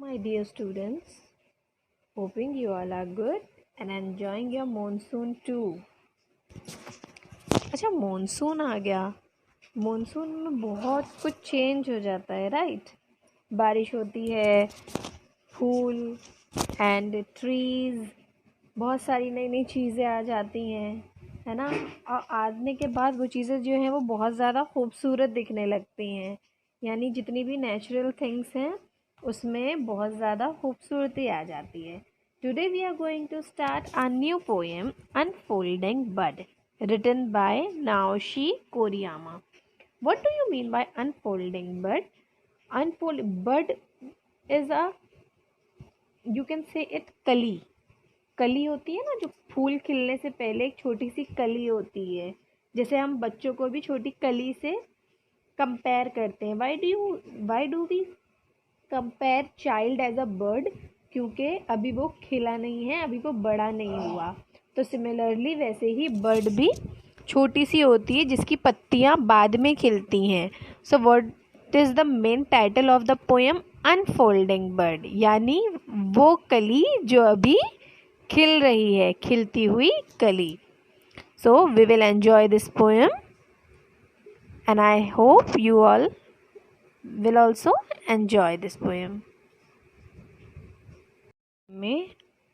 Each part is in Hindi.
my dear students. Hoping you all are good and enjoying your monsoon too. अच्छा monsoon आ गया. monsoon में बहुत कुछ चेंज हो जाता है, राइट? बारिश होती है, फूल एंड ट्रीज, बहुत सारी नई नई चीज़ें आ जाती हैं, है ना? और आने के बाद वो चीज़ें जो हैं वो बहुत ज़्यादा खूबसूरत दिखने लगती हैं. यानी जितनी भी नेचुरल थिंग्स हैं उसमें बहुत ज़्यादा खूबसूरती आ जाती है. Today we are going to start a new poem unfolding bud written by Naoshi Koriyama. What do you mean by unfolding bud? Unfold bud is a, you can say it, कली. कली होती है ना, जो फूल खिलने से पहले एक छोटी सी कली होती है. जैसे हम बच्चों को भी छोटी कली से कंपेयर करते हैं. Why do we compare child as a bird? क्योंकि अभी वो खिला नहीं है, अभी वो बड़ा नहीं हुआ. तो सिमिलरली वैसे ही बर्ड भी छोटी सी होती है जिसकी पत्तियां बाद में खिलती हैं. So what is the main title of the poem? Unfolding bird, यानी वो कली जो अभी खिल रही है, खिलती हुई कली. So we will enjoy this poem and I hope you all will also enjoy this poem. में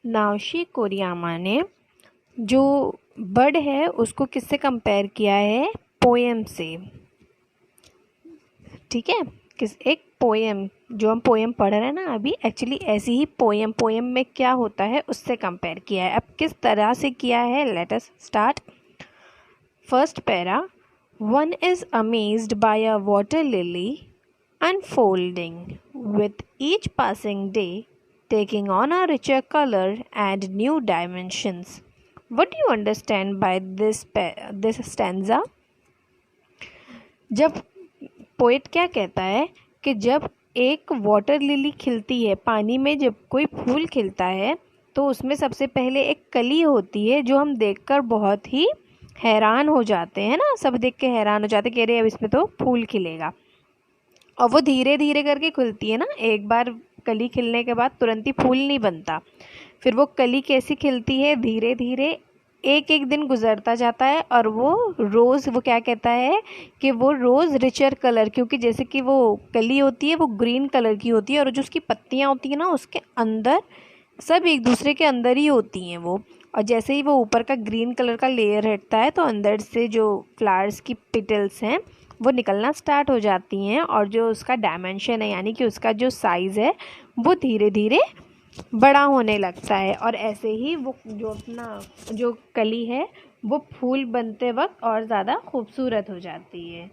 नाओशी कोरियामा ने जो बर्ड है उसको किससे कंपेयर किया है? पोएम से. ठीक है, एक पोएम जो हम पोएम पढ़ रहे हैं ना अभी, एक्चुअली ऐसी ही पोएम में क्या होता है उससे कंपेयर किया है. अब किस तरह से किया है, let us start. First para. One is amazed by a water lily unfolding with each passing day, taking on a richer color and new dimensions. What do you understand by this stanza? जब पोएट क्या कहता है कि जब एक वाटर लिली खिलती है, पानी में जब कोई फूल खिलता है तो उसमें सबसे पहले एक कली होती है जो हम देखकर बहुत ही हैरान हो जाते हैं ना. सब देख के हैरान हो जाते हैं कि अरे अब इसमें तो फूल खिलेगा. और वो धीरे धीरे करके खुलती है ना. एक बार कली खिलने के बाद तुरंत ही फूल नहीं बनता. फिर वो कली कैसी खिलती है, धीरे धीरे एक एक दिन गुजरता जाता है. और वो रोज़, वो क्या कहता है कि वो रोज़ रिचर कलर, क्योंकि जैसे कि वो कली होती है वो ग्रीन कलर की होती है और जो उसकी पत्तियाँ होती हैं ना उसके अंदर सब एक दूसरे के अंदर ही होती हैं वो. और जैसे ही वो ऊपर का ग्रीन कलर का लेयर हटता है तो अंदर से जो फ्लावर्स की पिटल्स हैं वो निकलना स्टार्ट हो जाती हैं. और जो उसका डायमेंशन है, यानी कि उसका जो साइज़ है वो धीरे धीरे बड़ा होने लगता है. और ऐसे ही वो जो अपना जो कली है वो फूल बनते वक्त और ज़्यादा खूबसूरत हो जाती है.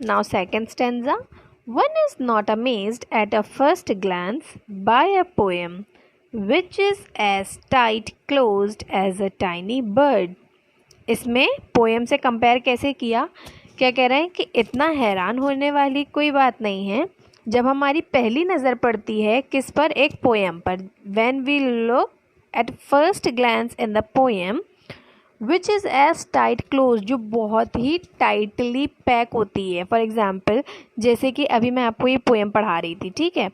Now second stanza. One is not amazed at a first glance by a poem which is as tight closed as a tiny bird. इसमें पोएम से कंपेयर कैसे किया? क्या कह रहे हैं कि इतना हैरान होने वाली कोई बात नहीं है जब हमारी पहली नज़र पड़ती है किस पर? एक पोएम पर. When we look at first glance in the poem which is as tight close, जो बहुत ही टाइटली पैक होती है. फॉर एग्ज़ाम्पल, जैसे कि अभी मैं आपको ये पोएम पढ़ा रही थी, ठीक है,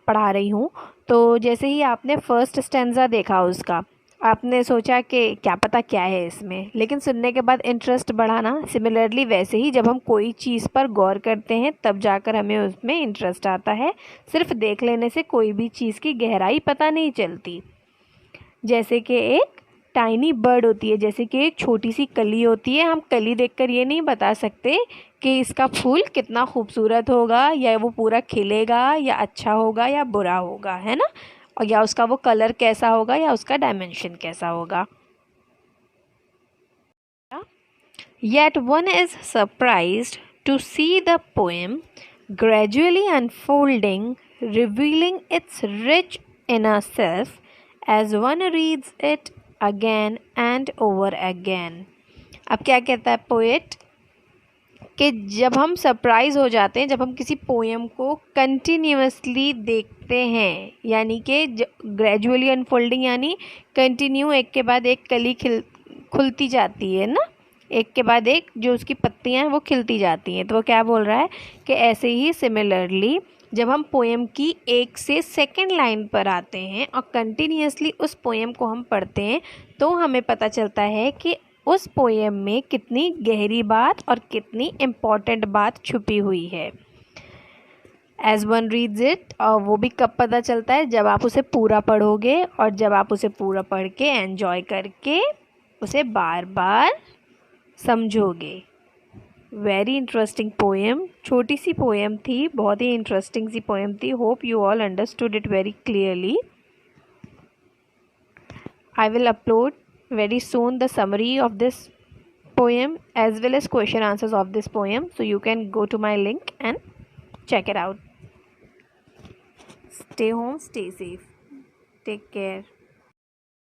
पढ़ा रही हूँ. तो जैसे ही आपने फर्स्ट स्टैंजा देखा उसका, आपने सोचा कि क्या पता क्या है इसमें, लेकिन सुनने के बाद इंटरेस्ट बढ़ा ना. सिमिलरली वैसे ही जब हम कोई चीज़ पर गौर करते हैं तब जाकर हमें उसमें इंटरेस्ट आता है. सिर्फ देख लेने से कोई भी चीज़ की गहराई पता नहीं चलती. जैसे कि एक टाइनी बर्ड होती है, जैसे कि एक छोटी सी कली होती है. हम कली देखकर ये नहीं बता सकते कि इसका फूल कितना खूबसूरत होगा, या वो पूरा खिलेगा, या अच्छा होगा या बुरा होगा, है ना, और या उसका वो कलर कैसा होगा, या उसका डायमेंशन कैसा होगा. Yet one is surprised to see the poem gradually unfolding, revealing its rich inner self as one reads it again and over again. अब क्या कहता है पोएट कि जब हम सरप्राइज़ हो जाते हैं, जब हम किसी पोएम को कंटिन्यूअसली देखते हैं, यानी कि ग्रेजुअली अनफोल्डिंग, यानी कंटिन्यू एक के बाद एक कली खुलती जाती है ना, एक के बाद एक जो उसकी पत्तियां हैं वो खिलती जाती हैं. तो वो क्या बोल रहा है कि ऐसे ही सिमिलरली जब हम पोएम की 1 से सेकंड लाइन पर आते हैं और कंटिन्यूसली उस पोएम को हम पढ़ते हैं तो हमें पता चलता है कि उस पोएम में कितनी गहरी बात और कितनी इम्पॉर्टेंट बात छुपी हुई है। एज वन रीड्स इट, और वो भी कब पता चलता है, जब आप उसे पूरा पढ़ोगे और जब आप उसे पूरा पढ़ के एन्जॉय करके उसे बार बार समझोगे। वेरी इंटरेस्टिंग पोएम, छोटी सी पोएम थी, बहुत ही इंटरेस्टिंग सी पोएम थी। Hope you all understood it very clearly. I will upload very soon the summary of this poem as well as question answers of this poem, so you can go to my link and check it out. Stay home, stay safe, take care.